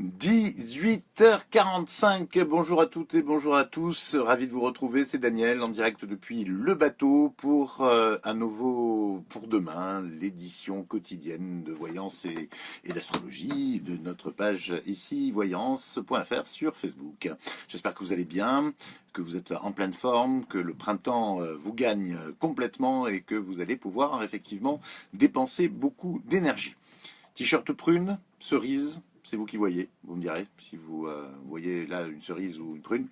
18h45, bonjour à toutes et bonjour à tous, ravi de vous retrouver, c'est Daniel en direct depuis le bateau pour pour demain, l'édition quotidienne de Voyance et d'Astrologie de notre page ici, voyance.fr sur Facebook. J'espère que vous allez bien, que vous êtes en pleine forme, que le printemps vous gagne complètement et que vous allez pouvoir effectivement dépenser beaucoup d'énergie. T-shirt prune, cerise. C'est vous qui voyez, vous me direz, si vous voyez là une cerise ou une prune,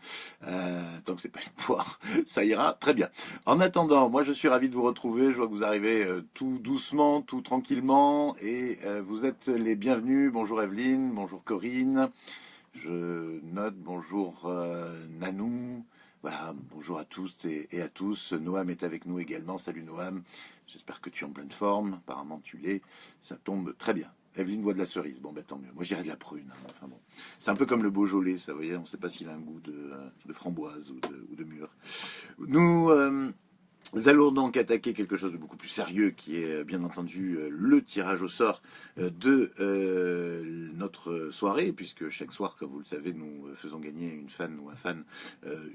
tant que c'est pas une poire, ça ira très bien. En attendant, moi je suis ravi de vous retrouver, je vois que vous arrivez tout doucement, tout tranquillement, et vous êtes les bienvenus. Bonjour Evelyne, bonjour Corinne, je note, bonjour Nanou, voilà, bonjour à tous et à tous. Noam est avec nous également, salut Noam, j'espère que tu es en pleine forme, apparemment tu l'es, ça tombe très bien. Evelyne voit de la cerise, bon ben tant mieux. Moi j'irais de la prune, hein. Enfin bon, c'est un peu comme le Beaujolais, ça, vous voyez, on ne sait pas s'il a un goût de framboise ou de mûre. Nous allons donc attaquer quelque chose de beaucoup plus sérieux qui est bien entendu le tirage au sort de notre soirée, puisque chaque soir, comme vous le savez, nous faisons gagner une fan ou un fan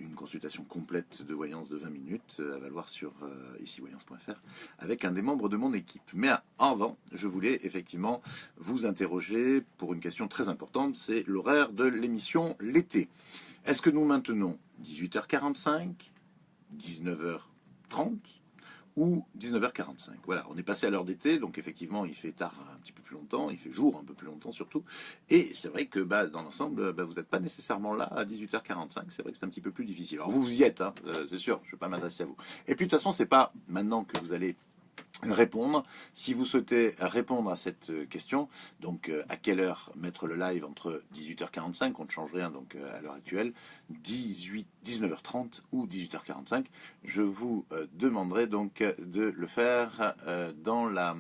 une consultation complète de voyance de 20 minutes à valoir sur ici voyance.fr avec un des membres de mon équipe. Mais avant, je voulais effectivement vous interroger pour une question très importante, c'est l'horaire de l'émission l'été. Est-ce que nous maintenons 18h45, 19h30 ou 19h45. Voilà, on est passé à l'heure d'été, donc effectivement il fait tard un petit peu plus longtemps, il fait jour un peu plus longtemps surtout, et c'est vrai que dans l'ensemble, vous n'êtes pas nécessairement là à 18h45, c'est vrai que c'est un petit peu plus difficile. Alors vous y êtes, hein, c'est sûr, je ne vais pas m'adresser à vous. Et puis de toute façon, c'est pas maintenant que vous allez répondre. Si vous souhaitez répondre à cette question, donc à quelle heure mettre le live entre 18h45, on ne change rien donc à l'heure actuelle, 19h30 ou 18h45, je vous demanderai donc de le faire dans la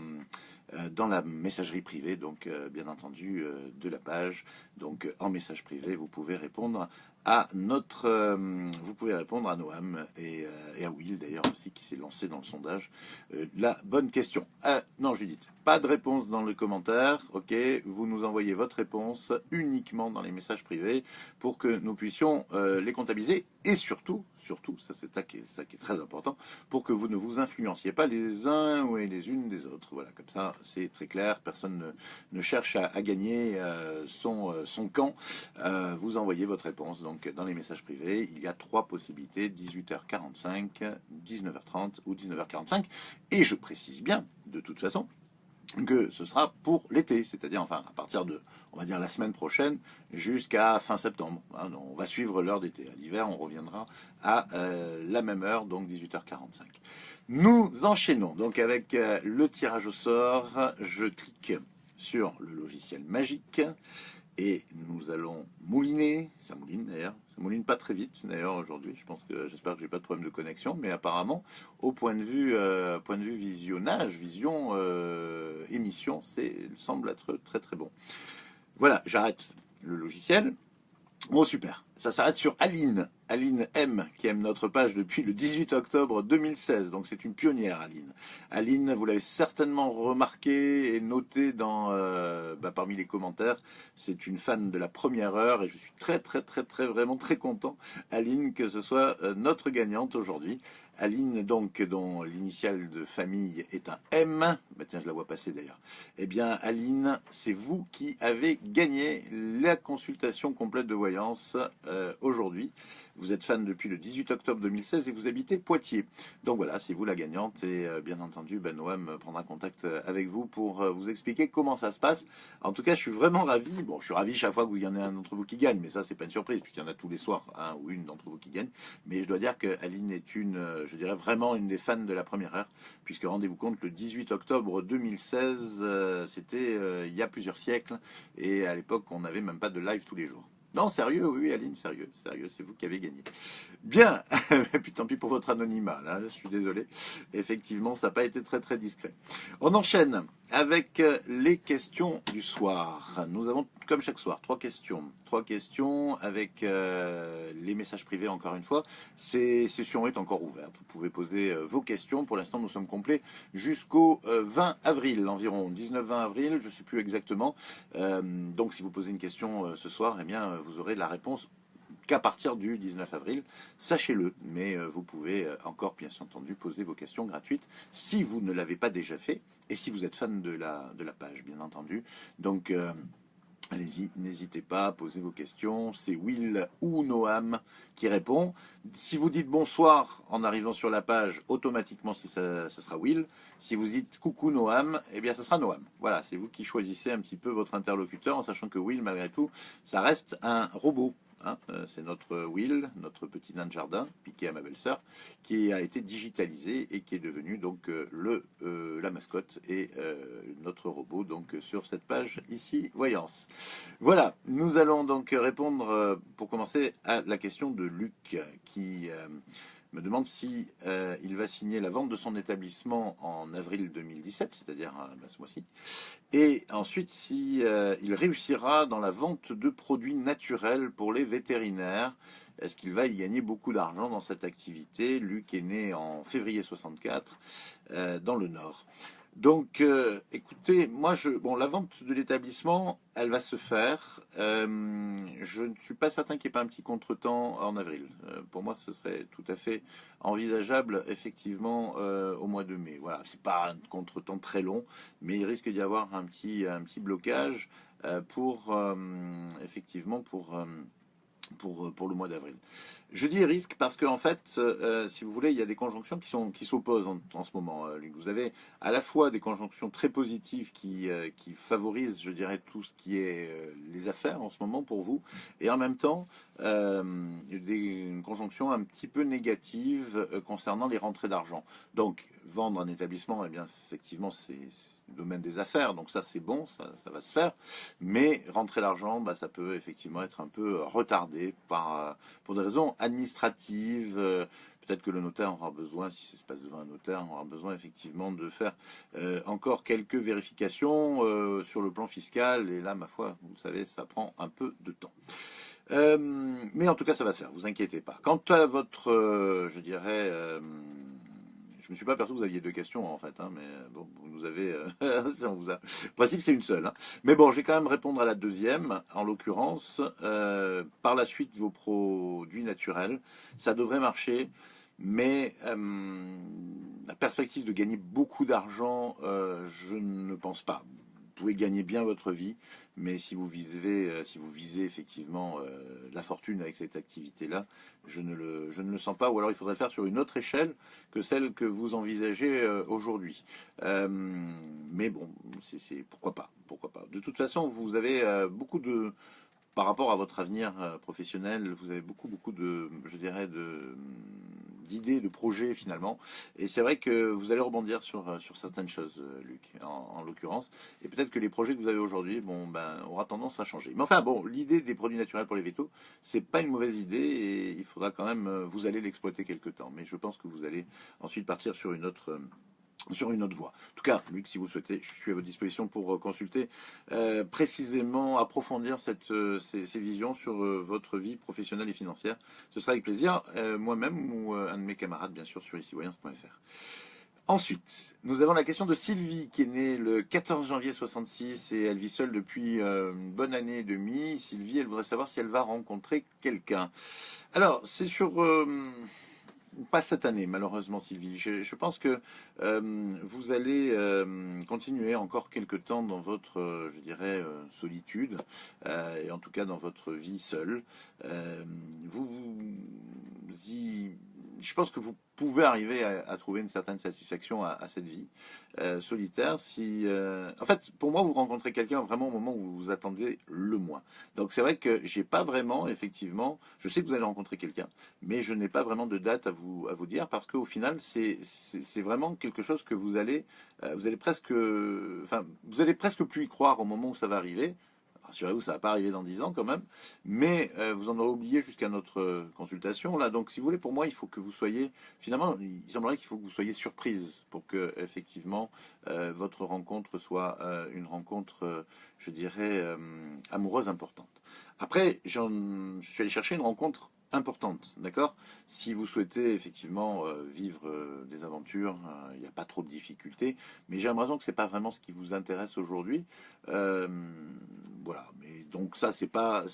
messagerie privée, donc bien entendu de la page. Donc en message privé, vous pouvez répondre à vous pouvez répondre à Noam et à Will d'ailleurs aussi qui s'est lancé dans le sondage. La bonne question. Non Judith, pas de réponse dans le commentaire, ok. Vous nous envoyez votre réponse uniquement dans les messages privés pour que nous puissions les comptabiliser et surtout, ça c'est ça qui est très important, pour que vous ne vous influenciez pas les uns ou les unes des autres. Voilà, comme ça c'est très clair, personne ne cherche à gagner son camp. Vous envoyez votre réponse donc dans les messages privés. Il y a 3 possibilités, 18h45, 19h30 ou 19h45. Et je précise bien, de toute façon, que ce sera pour l'été, c'est-à-dire enfin à partir de, on va dire la semaine prochaine jusqu'à fin septembre. Hein, on va suivre l'heure d'été. À l'hiver, on reviendra à la même heure, donc 18h45. Nous enchaînons donc avec le tirage au sort. Je clique sur le logiciel magique et nous allons mouliner. Ça mouline d'ailleurs. Ça mouline pas très vite d'ailleurs aujourd'hui. J'espère que j'ai pas de problème de connexion, mais apparemment, au point de vue visionnage, émission, semble être très très bon. Voilà, j'arrête le logiciel. Oh super, ça s'arrête sur Aline M, qui aime notre page depuis le 18 octobre 2016, donc c'est une pionnière Aline. Aline, vous l'avez certainement remarqué et noté parmi les commentaires, c'est une fan de la première heure et je suis vraiment très content, Aline, que ce soit notre gagnante aujourd'hui. Aline, donc, dont l'initiale de famille est un M, tiens, je la vois passer d'ailleurs. Eh bien, Aline, c'est vous qui avez gagné la consultation complète de voyance aujourd'hui. Vous êtes fan depuis le 18 octobre 2016 et vous habitez Poitiers. Donc voilà, c'est vous la gagnante et bien entendu, Noam prendra contact avec vous pour vous expliquer comment ça se passe. En tout cas, je suis vraiment ravi. Bon, je suis ravi chaque fois qu'il y en ait un d'entre vous qui gagne, mais ça, c'est pas une surprise puisqu'il y en a tous les soirs un ou une d'entre vous qui gagne. Mais je dois dire que Aline est je dirais vraiment une des fans de la première heure, puisque rendez-vous compte, le 18 octobre 2016, c'était il y a plusieurs siècles, et à l'époque, on n'avait même pas de live tous les jours. Non, sérieux, oui, Aline, sérieux, c'est vous qui avez gagné. Bien, et puis tant pis pour votre anonymat, là, je suis désolé. Effectivement, ça n'a pas été très discret. On enchaîne avec les questions du soir. Nous avons comme chaque soir, trois questions. Trois questions avec les messages privés, encore une fois. Ces sessions est encore ouverte. Vous pouvez poser vos questions. Pour l'instant, nous sommes complets jusqu'au 20 avril, environ 19-20 avril, je ne sais plus exactement. Donc, si vous posez une question ce soir, eh bien, vous aurez la réponse qu'à partir du 19 avril, sachez-le, mais vous pouvez encore, bien entendu, poser vos questions gratuites si vous ne l'avez pas déjà fait et si vous êtes fan de la page, bien entendu. Donc, allez-y, n'hésitez pas à poser vos questions. C'est Will ou Noam qui répond. Si vous dites bonsoir en arrivant sur la page, automatiquement, ça sera Will. Si vous dites coucou Noam, eh bien, ça sera Noam. Voilà, c'est vous qui choisissez un petit peu votre interlocuteur, en sachant que Will, malgré tout, ça reste un robot. Hein, c'est notre Will, notre petit nain de jardin, piqué à ma belle-sœur, qui a été digitalisé et qui est devenu donc la mascotte et notre robot donc sur cette page ici, voyance. Voilà, nous allons donc répondre pour commencer à la question de Luc qui me demande si il va signer la vente de son établissement en avril 2017, c'est-à-dire ce mois-ci, et ensuite si il réussira dans la vente de produits naturels pour les vétérinaires. Est-ce qu'il va y gagner beaucoup d'argent dans cette activité? Luc est né en février 64 dans le Nord. Donc, écoutez, moi, la vente de l'établissement, elle va se faire. Je ne suis pas certain qu'il n'y ait pas un petit contretemps en avril. Pour moi, ce serait tout à fait envisageable, effectivement, au mois de mai. Voilà, c'est pas un contretemps très long, mais il risque d'y avoir un petit blocage effectivement, pour le mois d'avril. Je dis risque parce qu'en fait, si vous voulez, il y a des conjonctions qui s'opposent en ce moment. Vous avez à la fois des conjonctions très positives qui favorisent, je dirais, tout ce qui est les affaires en ce moment pour vous, et en même temps, une conjonction un petit peu négative concernant les rentrées d'argent. Donc, vendre un établissement, eh bien, effectivement, c'est le domaine des affaires, donc ça c'est bon, ça va se faire, mais rentrer l'argent, ça peut effectivement être un peu retardé pour des raisons administratives. Peut-être que le notaire aura besoin, si ça se passe devant un notaire, aura besoin effectivement de faire encore quelques vérifications sur le plan fiscal, et là, ma foi, vous savez, ça prend un peu de temps. Mais en tout cas, ça va se faire, vous inquiétez pas. Quant à votre, je dirais, je me suis pas aperçu que vous aviez deux questions en fait, hein, mais bon, vous nous avez, le principe c'est une seule. Hein. Mais bon, je vais quand même répondre à la deuxième, en l'occurrence. Par la suite, vos produits naturels, ça devrait marcher, mais la perspective de gagner beaucoup d'argent, je ne pense pas. Vous pouvez gagner bien votre vie, mais si vous visez effectivement la fortune avec cette activité-là, je ne le sens pas, ou alors il faudrait le faire sur une autre échelle que celle que vous envisagez aujourd'hui. Mais bon, pourquoi pas. De toute façon, vous avez par rapport à votre avenir professionnel, vous avez beaucoup de, je dirais, d'idées, de projets finalement. Et c'est vrai que vous allez rebondir sur certaines choses, Luc, en l'occurrence. Et peut-être que les projets que vous avez aujourd'hui, aura tendance à changer. Mais enfin, bon, l'idée des produits naturels pour les vétos, c'est pas une mauvaise idée et il faudra quand même, vous allez l'exploiter quelque temps. Mais je pense que vous allez ensuite partir sur une autre voie. En tout cas, Luc, si vous souhaitez, je suis à votre disposition pour consulter précisément, approfondir ces visions sur votre vie professionnelle et financière. Ce sera avec plaisir, moi-même ou un de mes camarades, bien sûr, sur icivoyance.fr. Ensuite, nous avons la question de Sylvie, qui est née le 14 janvier 66 et elle vit seule depuis une bonne année et demie. Sylvie, elle voudrait savoir si elle va rencontrer quelqu'un. Alors, c'est sur... pas cette année, malheureusement, Sylvie. Je pense que vous allez continuer encore quelques temps dans votre, je dirais, solitude, et en tout cas dans votre vie seule. Je pense que vous pouvez arriver à trouver une certaine satisfaction à cette vie solitaire. En fait, pour moi, vous rencontrez quelqu'un vraiment au moment où vous attendez le moins. Donc c'est vrai que j'ai pas vraiment, effectivement, je sais que vous allez rencontrer quelqu'un, mais je n'ai pas vraiment de date à vous dire parce qu'au final, c'est vraiment quelque chose que vous allez presque plus y croire au moment où ça va arriver. Rassurez-vous, ça va pas arriver dans 10 ans quand même, mais vous en aurez oublié jusqu'à notre consultation là. Donc, si vous voulez, pour moi, il faut que vous soyez, finalement, il semblerait qu'il faut que vous soyez surprise pour que effectivement votre rencontre soit une rencontre, je dirais, amoureuse importante. Après, je suis allé chercher une rencontre importante, d'accord? Si vous souhaitez effectivement vivre des aventures, il n'y a pas trop de difficultés, mais j'ai l'impression que c'est pas vraiment ce qui vous intéresse aujourd'hui. Euh, voilà, mais donc ça c'est pas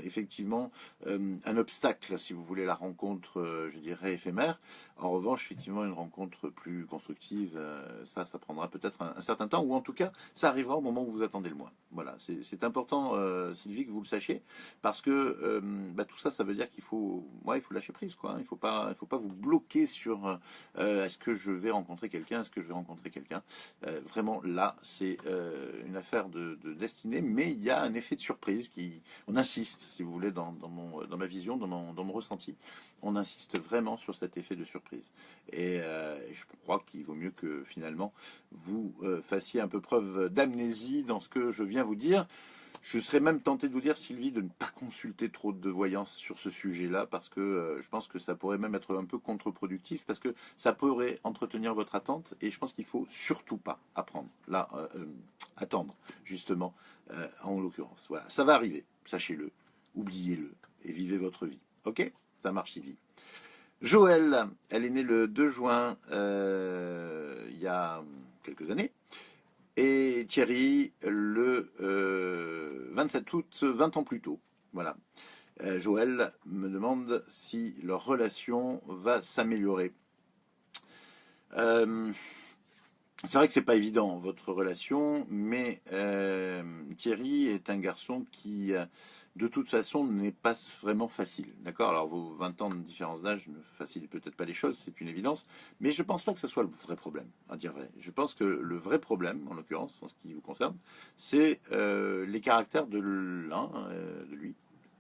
effectivement un obstacle si vous voulez la rencontre, je dirais éphémère. En revanche, effectivement, une rencontre plus constructive, ça prendra peut-être un certain temps, ou en tout cas, ça arrivera au moment où vous attendez le moins. Voilà, c'est important, Sylvie, que vous le sachiez, parce que bah, tout ça, ça veut dire qu'il faut, ouais, il faut lâcher prise, quoi. Il faut pas vous bloquer sur est-ce que je vais rencontrer quelqu'un, est-ce que je vais rencontrer quelqu'un. Vraiment, là, c'est une affaire de destinée, mais il y a un effet de surprise qui, on insiste, si vous voulez, dans ma vision, dans mon ressenti, on insiste vraiment sur cet effet de surprise. Et je crois qu'il vaut mieux que finalement vous fassiez un peu preuve d'amnésie dans ce que je viens vous dire. Je serais même tenté de vous dire, Sylvie, de ne pas consulter trop de voyance sur ce sujet-là, parce que je pense que ça pourrait même être un peu contre-productif, parce que ça pourrait entretenir votre attente, et je pense qu'il faut surtout pas apprendre, là, attendre, justement, en l'occurrence. Voilà, ça va arriver, sachez-le, oubliez-le, et vivez votre vie. Ok? Ça marche, Sylvie. Joël, elle est née le 2 juin, il y a quelques années. Et Thierry, le 27 août, 20 ans plus tôt. Voilà. Joël me demande si leur relation va s'améliorer. C'est vrai que c'est pas évident, votre relation, mais Thierry est un garçon qui, de toute façon, n'est pas vraiment facile. D'accord? Alors, vos 20 ans de différence d'âge ne facilitent peut-être pas les choses, c'est une évidence, mais je pense pas que ce soit le vrai problème, à dire vrai. Je pense que le vrai problème, en l'occurrence, en ce qui vous concerne, c'est les caractères de l'un, de lui,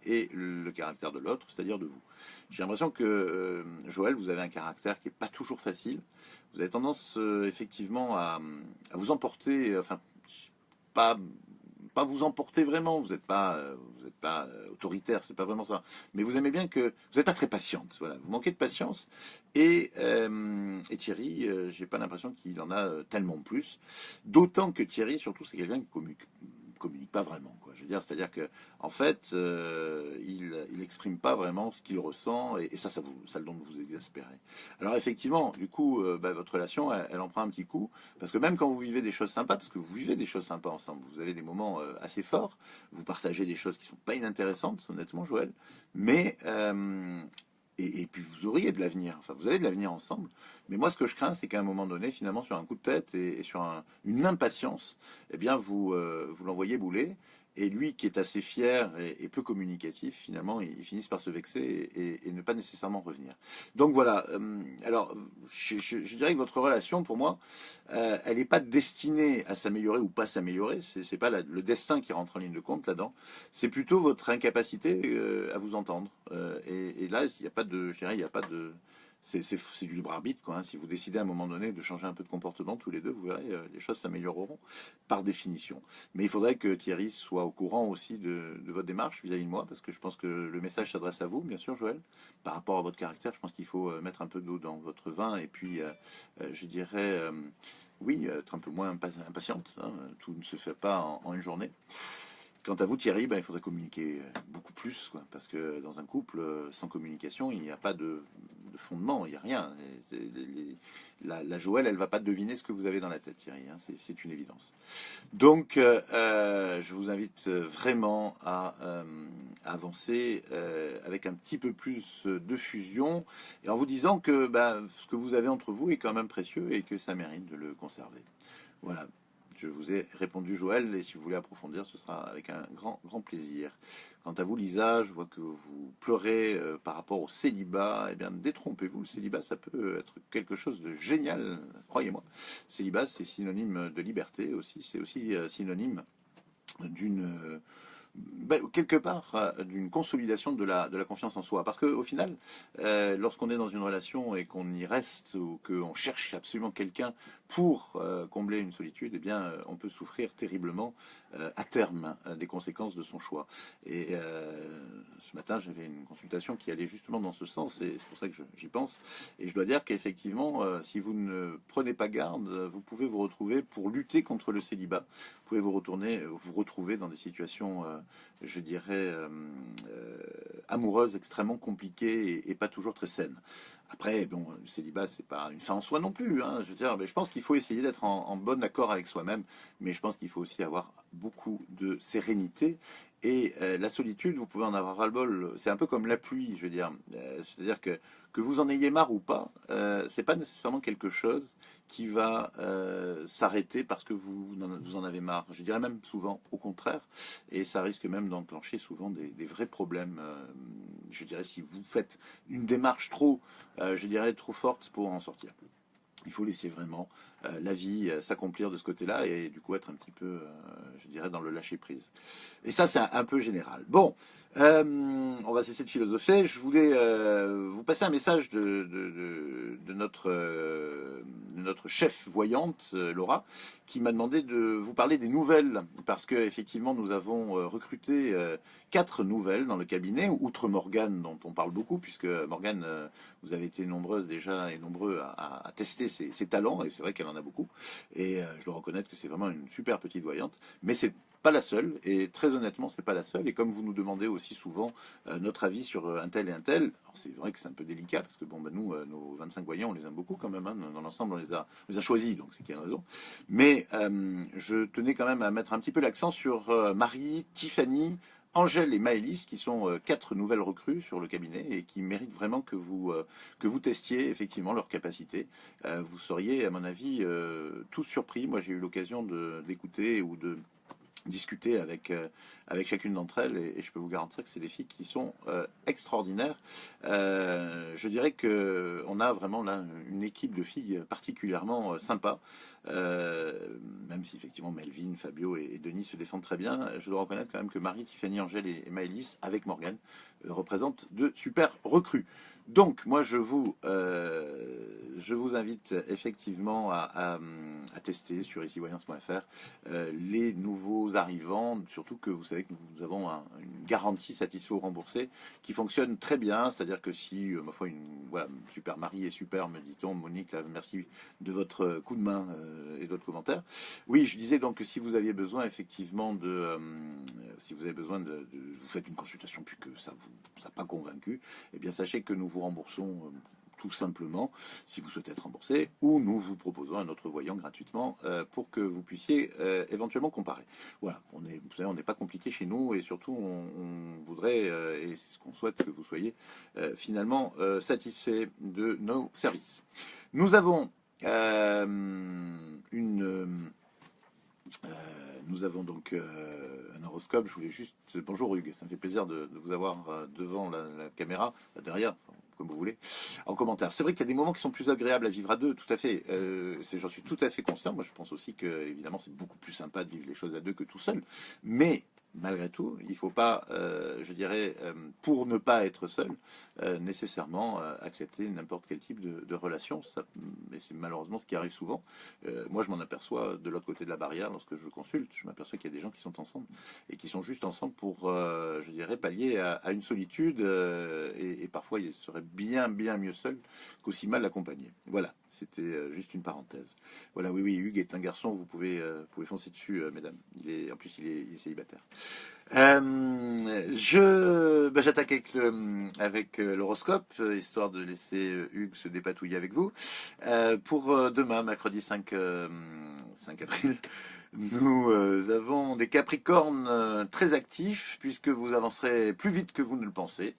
et le caractère de l'autre, c'est-à-dire de vous. J'ai l'impression que Joël, vous avez un caractère qui n'est pas toujours facile. Vous avez tendance effectivement à vous emporter, enfin, pas, pas vous emporter vraiment, vous êtes pas autoritaire, c'est pas vraiment ça. Mais vous aimez bien que vous n'êtes pas très patiente, voilà, vous manquez de patience. Et Thierry, j'ai pas l'impression qu'il en a tellement plus. D'autant que Thierry, surtout, c'est quelqu'un qui communique pas vraiment, quoi. Je veux dire, c'est-à-dire que en fait, il exprime pas vraiment ce qu'il ressent, et ça le donne de vous exaspérer. Alors effectivement, du coup, bah, votre relation, elle en prend un petit coup, parce que même quand vous vivez des choses sympas, parce que vous vivez des choses sympas ensemble, vous avez des moments assez forts, vous partagez des choses qui sont pas inintéressantes, honnêtement, Joël, mais et puis vous auriez de l'avenir, enfin vous avez de l'avenir ensemble, mais moi ce que je crains c'est qu'à un moment donné, finalement sur un coup de tête et sur une impatience, eh bien vous l'envoyez bouler, et lui qui est assez fier et peu communicatif, finalement il finisse par se vexer et ne pas nécessairement revenir. Donc voilà, alors je dirais que votre relation pour moi, elle n'est pas destinée à s'améliorer ou pas s'améliorer, c'est pas le destin qui rentre en ligne de compte là-dedans, c'est plutôt votre incapacité à vous entendre. Et là, il n'y a pas de, je dirais, il y a pas de, c'est du libre arbitre, quoi. Hein. Si vous décidez à un moment donné de changer un peu de comportement tous les deux, vous verrez, les choses s'amélioreront par définition. Mais il faudrait que Thierry soit au courant aussi de votre démarche vis-à-vis de moi, parce que je pense que le message s'adresse à vous, bien sûr, Joël. Par rapport à votre caractère, je pense qu'il faut mettre un peu d'eau dans votre vin et puis, je dirais, oui, être un peu moins impatiente. Hein. Tout ne se fait pas en une journée. Quant à vous, Thierry, ben, il faudrait communiquer beaucoup plus, quoi, parce que dans un couple, sans communication, il n'y a pas de fondement, il n'y a rien. La Joël, elle ne va pas deviner ce que vous avez dans la tête, Thierry, hein, c'est une évidence. Donc, je vous invite vraiment à avancer avec un petit peu plus de fusion, et en vous disant que ben, ce que vous avez entre vous est quand même précieux et que ça mérite de le conserver. Voilà. Je vous ai répondu, Joël, et si vous voulez approfondir, ce sera avec un grand plaisir. Quant à vous, Lisa, je vois que vous pleurez par rapport au célibat. Eh bien, détrompez-vous, le célibat, ça peut être quelque chose de génial, croyez-moi. Célibat, c'est synonyme de liberté aussi, c'est aussi synonyme d'une quelque part d'une consolidation de la confiance en soi. Parce qu'au final, lorsqu'on est dans une relation et qu'on y reste ou qu'on cherche absolument quelqu'un pour combler une solitude, eh bien, on peut souffrir terriblement à terme des conséquences de son choix. Et ce matin, j'avais une consultation qui allait justement dans ce sens, et c'est pour ça que j'y pense. Et je dois dire qu'effectivement, si vous ne prenez pas garde, vous pouvez vous retrouver, pour lutter contre le célibat, vous pouvez vous retrouver dans des situations, je dirais, amoureuses extrêmement compliquées et pas toujours très saines. Après, bon, le célibat, c'est pas une fin en soi non plus, hein. Je veux dire, mais je pense qu'il faut essayer d'être en bon accord avec soi-même, mais je pense qu'il faut aussi avoir beaucoup de sérénité. Et la solitude, vous pouvez en avoir ras-le-bol. C'est un peu comme la pluie, je veux dire. C'est-à-dire que vous en ayez marre ou pas, c'est pas nécessairement quelque chose qui va s'arrêter parce que vous en avez marre. Je dirais même souvent au contraire, et ça risque même d'enclencher souvent des vrais problèmes. Je dirais si vous faites une démarche trop, je dirais trop forte pour en sortir. Il faut laisser vraiment la vie s'accomplir de ce côté-là et du coup être un petit peu, je dirais, dans le lâcher-prise. Et ça, c'est un peu général. Bon, on va cesser de philosopher. Je voulais vous passer un message de notre chef voyante, Laura, qui m'a demandé de vous parler des nouvelles, parce qu'effectivement, nous avons recruté 4 nouvelles dans le cabinet, outre Morgane, dont on parle beaucoup, puisque Morgane, vous avez été nombreuses déjà et nombreux à tester ses talents, et c'est vrai qu'elle en a beaucoup. Et je dois reconnaître que c'est vraiment une super petite voyante, mais c'est pas la seule, et très honnêtement, c'est pas la seule. Et comme vous nous demandez aussi souvent notre avis sur un tel et un tel, alors c'est vrai que c'est un peu délicat, parce que bon, bah, nous, nos 25 voyants, on les aime beaucoup quand même, hein, dans l'ensemble, on les a choisis, donc c'est qu'il y a une raison. Mais je tenais quand même à mettre un petit peu l'accent sur Marie, Tiffany, Angèle et Maëlys, qui sont 4 nouvelles recrues sur le cabinet et qui méritent vraiment que vous testiez effectivement leurs capacités. Vous seriez, à mon avis, tous surpris. Moi, j'ai eu l'occasion d'écouter ou de discuter avec chacune d'entre elles et je peux vous garantir que c'est des filles qui sont extraordinaires. Je dirais qu'on a vraiment là une équipe de filles particulièrement sympa, même si effectivement Melvin, Fabio et Denis se défendent très bien. Je dois reconnaître quand même que Marie, Tiffany, Angèle et Maëlys, avec Morgane, représentent de super recrues. Donc, moi, je vous invite effectivement à tester sur ici-voyance.fr les nouveaux arrivants, surtout que vous savez que nous avons une garantie satisfait ou remboursée qui fonctionne très bien, c'est-à-dire que si, ma foi, voilà, super Marie est super, me dit-on, Monique, là, merci de votre coup de main et de votre commentaire. Oui, je disais donc que si vous aviez besoin effectivement si vous avez besoin vous faites une consultation puis que ça vous a pas convaincu, eh bien sachez que nous vous remboursons tout simplement si vous souhaitez être remboursé, ou nous vous proposons un autre voyant gratuitement pour que vous puissiez éventuellement comparer. Voilà, vous savez, on n'est pas compliqué chez nous et surtout on voudrait, et c'est ce qu'on souhaite, que vous soyez finalement satisfait de nos services. Nous avons nous avons donc un horoscope. Je voulais juste... Bonjour Hugues, ça me fait plaisir de vous avoir devant la caméra, derrière, comme vous voulez, en commentaire. C'est vrai qu'il y a des moments qui sont plus agréables à vivre à deux, tout à fait. J'en suis tout à fait conscient. Moi, je pense aussi que, évidemment, c'est beaucoup plus sympa de vivre les choses à deux que tout seul. Mais malgré tout, il ne faut pas, je dirais, pour ne pas être seul, nécessairement accepter n'importe quel type de relation. Mais c'est malheureusement ce qui arrive souvent. Moi, je m'en aperçois de l'autre côté de la barrière lorsque je consulte. Je m'aperçois qu'il y a des gens qui sont ensemble et qui sont juste ensemble pour, je dirais, pallier à une solitude. Et parfois, ils seraient bien mieux seuls qu'aussi mal accompagnés. Voilà, c'était juste une parenthèse. Voilà, oui, Hugues est un garçon. Vous pouvez foncer dessus, mesdames. En plus, il est célibataire. J'attaque avec l'horoscope, histoire de laisser Hugues se dépatouiller avec vous. Pour demain, mercredi 5 avril, nous avons des Capricornes très actifs, puisque vous avancerez plus vite que vous ne le pensez.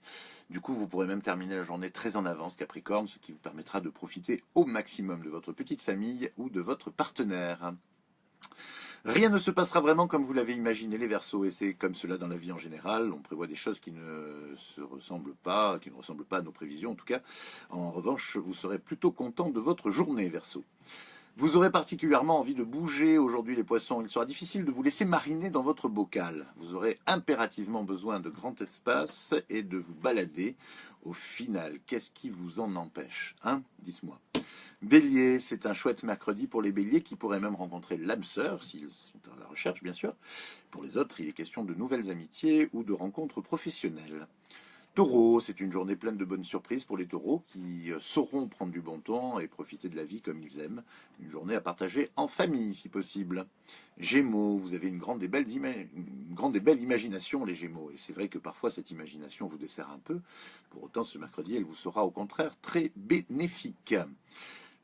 Du coup, vous pourrez même terminer la journée très en avance, Capricorne, ce qui vous permettra de profiter au maximum de votre petite famille ou de votre partenaire. Rien ne se passera vraiment comme vous l'avez imaginé, les Verseaux, et c'est comme cela dans la vie en général. On prévoit des choses qui ne ressemblent pas à nos prévisions en tout cas. En revanche, vous serez plutôt content de votre journée, Verseau. Vous aurez particulièrement envie de bouger aujourd'hui les poissons. Il sera difficile de vous laisser mariner dans votre bocal. Vous aurez impérativement besoin de grand espace et de vous balader. Au final, qu'est-ce qui vous en empêche, hein? Dites-moi. Bélier, c'est un chouette mercredi pour les béliers qui pourraient même rencontrer l'âme sœur, s'ils sont à la recherche bien sûr. Pour les autres, il est question de nouvelles amitiés ou de rencontres professionnelles. Taureau, c'est une journée pleine de bonnes surprises pour les taureaux qui sauront prendre du bon temps et profiter de la vie comme ils aiment. Une journée à partager en famille si possible. Gémeaux, vous avez une grande et belle imagination les Gémeaux. Et c'est vrai que parfois cette imagination vous dessert un peu. Pour autant, ce mercredi, elle vous sera au contraire très bénéfique.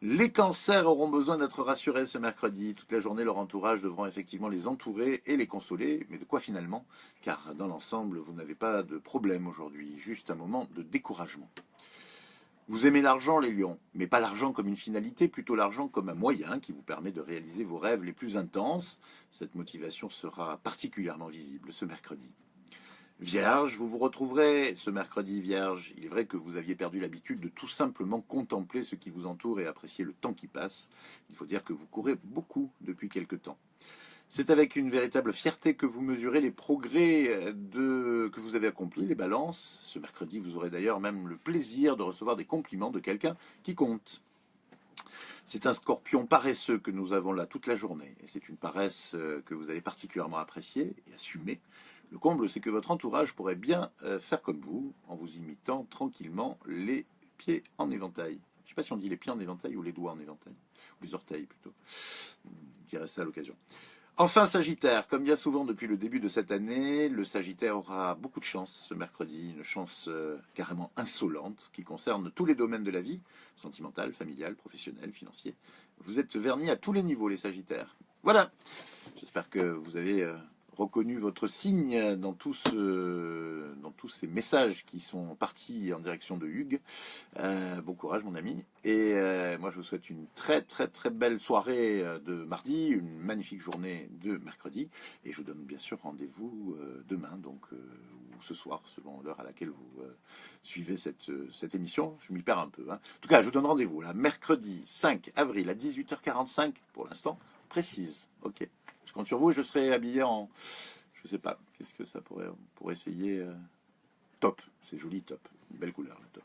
Les cancers auront besoin d'être rassurés ce mercredi. Toute la journée, leur entourage devront effectivement les entourer et les consoler. Mais de quoi finalement? Car dans l'ensemble, vous n'avez pas de problème aujourd'hui, juste un moment de découragement. Vous aimez l'argent, les lions, mais pas l'argent comme une finalité, plutôt l'argent comme un moyen qui vous permet de réaliser vos rêves les plus intenses. Cette motivation sera particulièrement visible ce mercredi. Vierge, vous vous retrouverez ce mercredi, Vierge. Il est vrai que vous aviez perdu l'habitude de tout simplement contempler ce qui vous entoure et apprécier le temps qui passe. Il faut dire que vous courez beaucoup depuis quelque temps. C'est avec une véritable fierté que vous mesurez les progrès que vous avez accomplis, les balances. Ce mercredi, vous aurez d'ailleurs même le plaisir de recevoir des compliments de quelqu'un qui compte. C'est un scorpion paresseux que nous avons là toute la journée. Et c'est une paresse que vous avez particulièrement appréciée et assumée. Le comble, c'est que votre entourage pourrait bien faire comme vous, en vous imitant tranquillement les pieds en éventail. Je ne sais pas si on dit les pieds en éventail ou les doigts en éventail. Ou les orteils plutôt. Je dirais ça à l'occasion. Enfin, Sagittaire, comme bien souvent depuis le début de cette année, le Sagittaire aura beaucoup de chance ce mercredi, une chance carrément insolente qui concerne tous les domaines de la vie, sentimental, familial, professionnel, financier. Vous êtes vernis à tous les niveaux, les Sagittaires. Voilà, j'espère que vous avez reconnu votre signe dans tous ces messages qui sont partis en direction de Hugues. Bon courage mon ami. Et moi je vous souhaite une très très très belle soirée de mardi, une magnifique journée de mercredi. Et je vous donne bien sûr rendez-vous demain, donc ou ce soir, selon l'heure à laquelle vous suivez cette émission. Je m'y perds un peu. Hein. En tout cas, je vous donne rendez-vous là, mercredi 5 avril à 18h45 pour l'instant, précise. Ok. Je compte sur vous et je serai habillé en... Je sais pas, qu'est-ce que ça pourrait... On pourrait essayer... top, c'est joli top. Une belle couleur, le top.